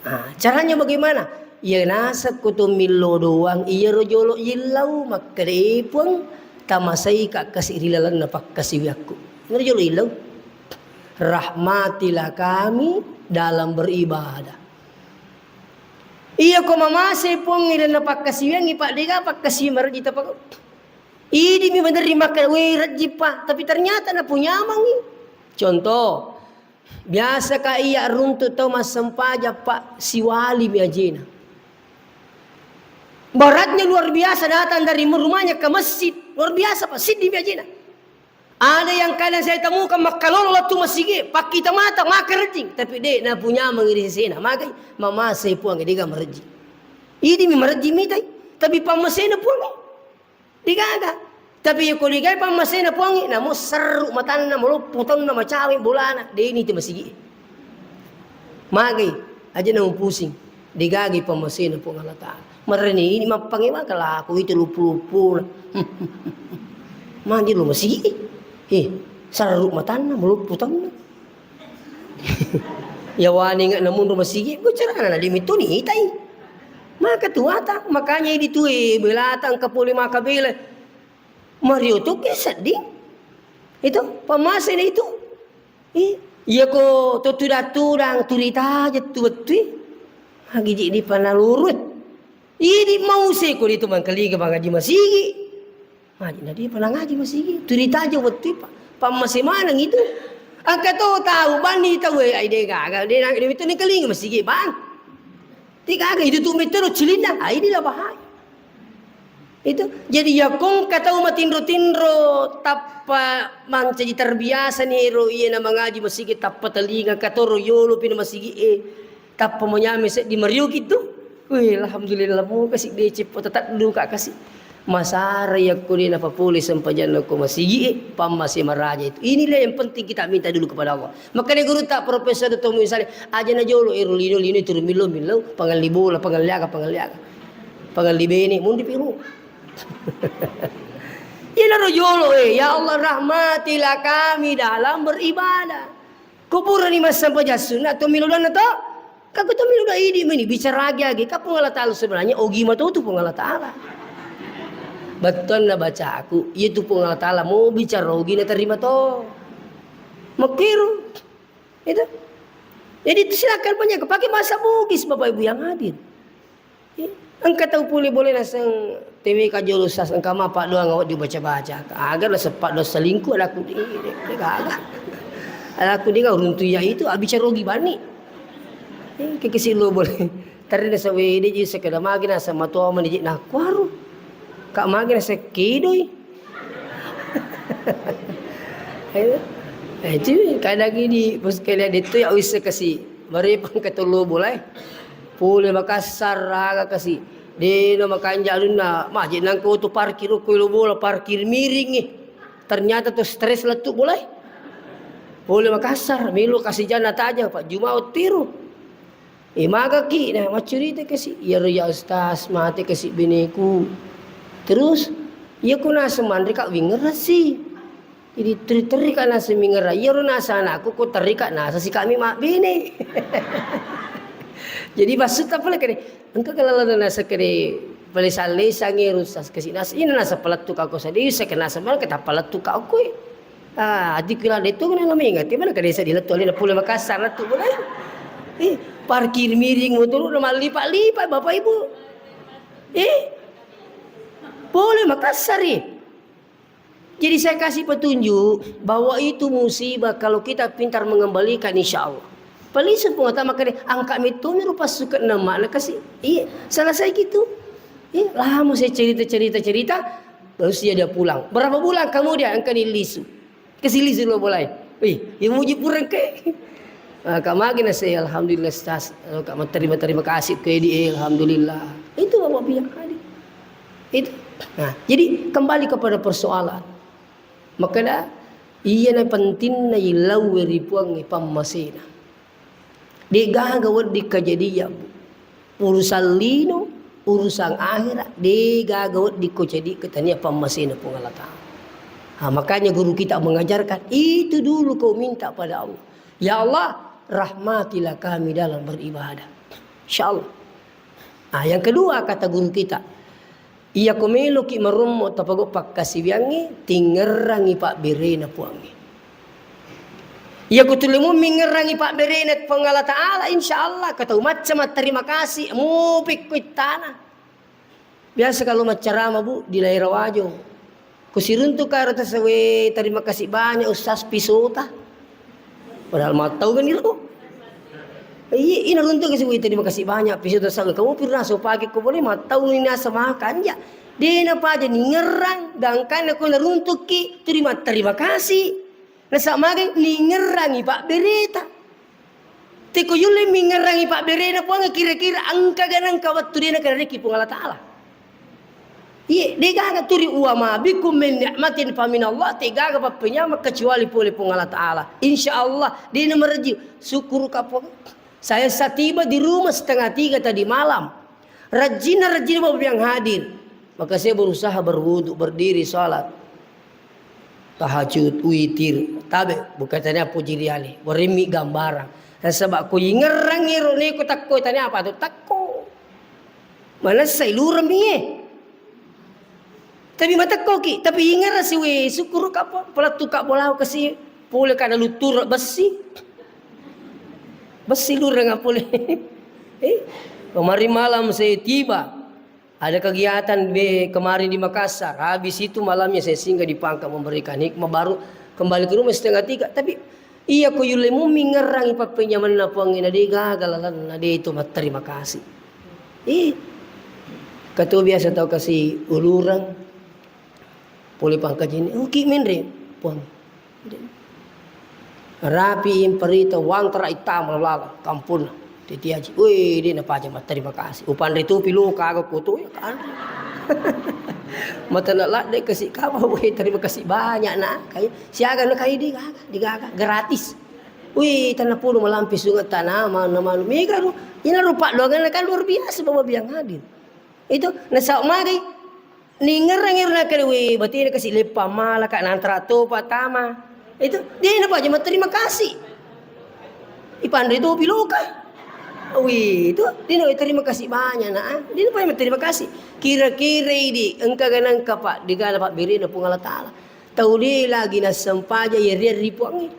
S1: Nah, caranya bagaimana? Ia nasa kutumilo doang iya rojolo ilau makrepung tamasai kak kasih rilalan napak kasih aku. Rojolo ilau rahmatilah kami dalam beribadah. Iya ko mamase pung ilan napak kasih yang ipak dega pak kasih marji tapak. Idi mi menerima we rajipa tapi ternyata na punya mangi. Contoh biasa ka iya runtuh tau mas sempaja pak siwali mi ajena. Beratnya luar biasa datang dari rumahnya ke masjid. Luar biasa Pak. Siddi biajina. Ada yang kalian saya temukan makalolo tu masjid. Pak kita mata maka rejing. Tapi dek na punya mengiri sena. Maka mama saya puang diga merejing. Ini mi merejing mitai. Tapi pamasena puang. Digaga. Tapi ya kalau diga pamasena puang. Namo seru matan na putang na macawin bulana. Dek ini tu masjid. Maka aja na pusing. Digagi pamasena puang Allah Ta'ala. Marani ini mapangiwa kala aku itu lupu-lupu. Mandi lu masih. Saruk matana muluputang. Ya wani nga namun rumah sige, bucara na limito ni itay. Maka tuwata, makanya ini tuh belatang kapuli makabila. Mario tuh kesat di. Itu pamasin itu. Iya ko tutudaturang turita aja tuwati. Hagi di panalurut. Ini mau seko dito man kaliga ngaji masigi. Ngaji na di pala ngaji masigi. Turita aja waktu pamasimanang itu. Ang kato tahu bani tahu ay de gaga de nang itu ni kaliga masigi bang. Ti gaga itu tu metero cilina. Ay di lah bahaya. Itu jadi ya kung kataw matindro-tindro tapa man jadi terbiasa ni ero iya na mangaji masigi tapa talinga katoro yolo pina masigi tapa mo nyame di Mario gitu. Wih, alhamdulillah mo kasih decip po tetap dulu kak kasih. Masara ya kuni na papulis sampajan ko masigi pamasi maraja itu. Inilah yang penting kita minta dulu kepada Allah. Makanya guru tak Profesor Dr. Misalnya aja na jolo lino turun milo pangalibola pangaliaga pangalibeni mundi piru. Ina rojolo ya Allah rahmatilah kami dalam beribadah. Kuburan ni mas sampajan sunat atau miludan atau Kau tu udah ini bicara lagi. Kau pengalat Ta'ala sebenarnya ogi mata tu pengalat Ta'ala. Betul na baca aku. Iya tu pengalat Ta'ala mau bicara ogi na terima to. Makiru. Itu. Jadi itu silakan banyak. Pakai bahasa Bugis Bapak Ibu yang hadir. Angkat tahu pulih boleh nasang TV kajol usas angka mapa doang awak dibaca-baca. Agar lah sepak dos selingkuh ada aku di agak. Ada aku dia runtuh ya itu bicara ogi bani. Kikisi lo boleh. Tadi nasa wede jadi sekada magi nasa matua manijik na kwaru. Kak magi nasa kidoy. Itu kadang gini pas kalian itu ya bisa kasih merepang ketulu boleh pulih Makassar raga kasih di nama kanjalun na masjid nangko tu parkir ko lo bola parkir miring nih ternyata tuh stres letuk boleh pulih Makassar milu kasih jana aja Pak Jumaut tiru maga ki nah macurita kasih ya ustaz mati kasih bineku terus ya ku nasa mandri kak winger sih jadi teri kana semingera iya ro nasa anakku ko teri kak nasa si kami mak bini jadi maksud apa lagi kene engka kalala nasa kene palisale sangi rusas kasi nasa ina nasa palatuk ako sa di sa kana sa mal kata palatuk ako adik kila itu kan lama ingat mana kada sa diletu ali na pula Makassar letu boleh parkir miring motor na malipat-lipat bapak ibu boleh Makassar Jadi saya kasih petunjuk bahwa itu musibah kalau kita pintar mengembalikan insya Allah. Palisu pengatama kali angka metode rupa suka nama nak kasih. Iya, selesai gitu. Iya, lama saya cerita baru dia pulang. Berapa bulan kemudian angka ni lisu. Kasih lisu lo boleh. Yang muji purang ke. Kamagina saya alhamdulillah stas. Kak terima kasih ke dia alhamdulillah. Itu bapak bilang tadi. Itu. Nah, jadi kembali kepada persoalan. Maka iya na penting na ilaw ripuang ipamasina. Di gagawad di kejadian urusan lino urusan akhirat di gagawad di kejadi katanya pamasina pun Allah Ta'ala. Makanya guru kita mengajarkan itu dulu kau minta pada Allah. Ya Allah rahmatilah kami dalam beribadah. InsyaAllah. Yang kedua kata guru kita. Iya komelo ki marumo tapago pakkasibiangi tingerangi pak berena puangi. Iya kutulimu mingerangi pak berena pengala ta'ala insyaallah kata macam terima kasih mupik kuitana. Biasa kalau macarama bu di daerah wajo. Kusiruntu karo tasawe terima kasih banyak ustaz pisota. Padahal mau tahu kan itu. Iya, ini runtuh kasih terima kasih banyak. Pisau sangat kamu pernah so pagi kau boleh matau ini asa makan ya. Dia napa aja ngerang dangkan aku neruntuh ki terima kasih. Nasa makan ngerangi Pak Bereta. Tiko yule ngerangi Pak Bereta pun kira-kira angka ganang kawat tu dia nak rezeki pun Allah Taala. Iya, dia gak turi uama bikum min ni'matin fa min Allah tiga gak penyama kecuali pun Allah Taala. Insyaallah dia merji syukur kapok. Saya tiba di rumah 2:30 tadi malam. Rajin bapak yang hadir. Maka saya berusaha berwudu, berdiri salat. Tahajud, witir. Tabe, bukannya puji diali. Berimi gambaran. Dan sebab ku ngerang ni ku takko tanya apa tu takko. Mana saya luram ni. Tapi mata koki, tapi ingat si we syukur kapa pelatu kak bola kasih pula kada lutur besi. Besi lu dengan boleh. Kemarin malam saya tiba. Ada kegiatan kemarin di Makassar. Habis itu malamnya saya singgah di Pangkal memberikan hikmah baru kembali ke rumah 2:30. Tapi iya ko yulemu mingerangi papenya mana puangin ade gagalalan ade itu terima kasih. Kata biasa tahu kasih ulurang. Boleh pangkat ini. Ki menre puang. Rapi imperita wang teraita melala kampun titiaji. Wih dia napa aja terima kasih. Upan itu pilu kagak kutu ya kan. Mata nak dek kasih kamu. Wih terima kasih banyak nak. Kayak siaga nak kayak digagak gratis. Wih tanah puluh melampis sungai tanah mana mega lu. Ini rupa doangan kan luar biasa bawa biang hadir. Itu nasak mari. Ningerang nak wih berarti dia kasih lepa malah kak nantrato patama. Itu dia apa aja terima kasih. Ipandri itu piluka. Wih itu dia nak terima kasih banyak nak. Dia apa aja terima kasih. Kira-kira ini engkau ganang kapak digala Pak Beri na pung Allah Taala. Tahu dia lagi na sempaja ya dia ripuangi.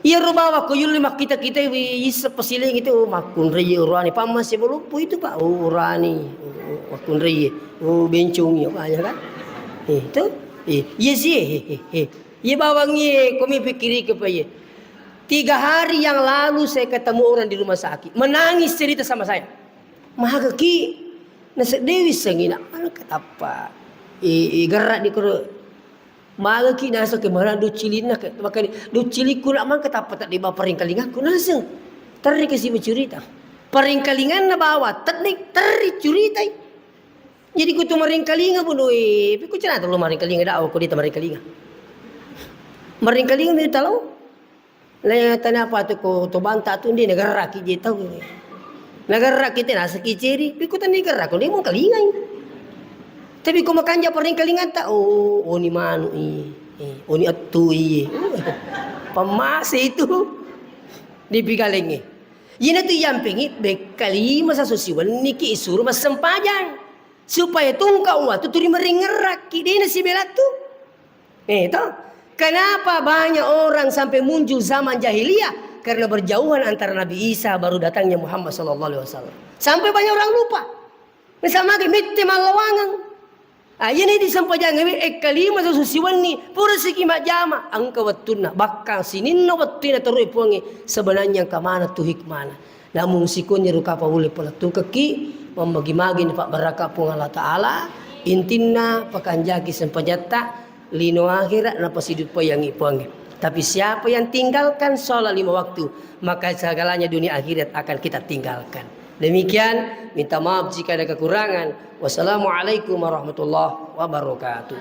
S1: Iya rubawa ko yul mak kita isa pasiling itu makun reye urani pamas sebelum itu Pak urani makun reye bencong ya banyak kan. Itu iya sih. Iya bawangnya kami pikiri kepaya. 3 hari yang lalu saya ketemu orang di rumah sakit. Menangis cerita sama saya. Maha kaki. Nasa Dewi sangina. Ano kata apa? Gerak di kuro. Maga ki nasa ke mana do cilina ke makani do ciliku nak man ketapa tak di bawah paring kalingan ku nasa. Tari kasi bercerita. Paring kalingan na bawa teknik tari cerita. Jadi ku tu maring kalinga pun oi. Ku cina tu maring kalinga dah aku di maring kalinga. Maring kalinga ni tahu. Lah tanya apa tu ko to banta tu di negara ki je tahu. Negara kita nasa kiceri, ku tu negara ko ni mo kalinga. Tapi kau makan je paring kalingan tak? Oh ni manu oh ni atu pemasi itu di pikalenge. Yina tu yang pengi bekali masa sosial niki isuru mas sempajan supaya tungkau tu turi meringerak kini si belatu. Toh kenapa banyak orang sampai muncul zaman jahiliyah karena berjauhan antara Nabi Isa baru datangnya Muhammad sallallahu alaihi wasallam. Sampai banyak orang lupa. Misalnya miti malawangang. Ini di sampajang kalima sa susiwan ni pura sikimat jama angka watuna bakang sininno watina terus puangi sebenarnya kamana tu hikmana namun sikonya ruka pa uli pala tu kaki membagi-magi ni Pak Baraka pun Allah Ta'ala intinna pakanjaki sampajata lino akhirat napa sidut payangi puangi. Tapi siapa yang tinggalkan sholat 5 waktu maka segalanya dunia akhirat akan kita tinggalkan. Demikian, minta maaf jika ada kekurangan. Wassalamualaikum warahmatullahi wabarakatuh.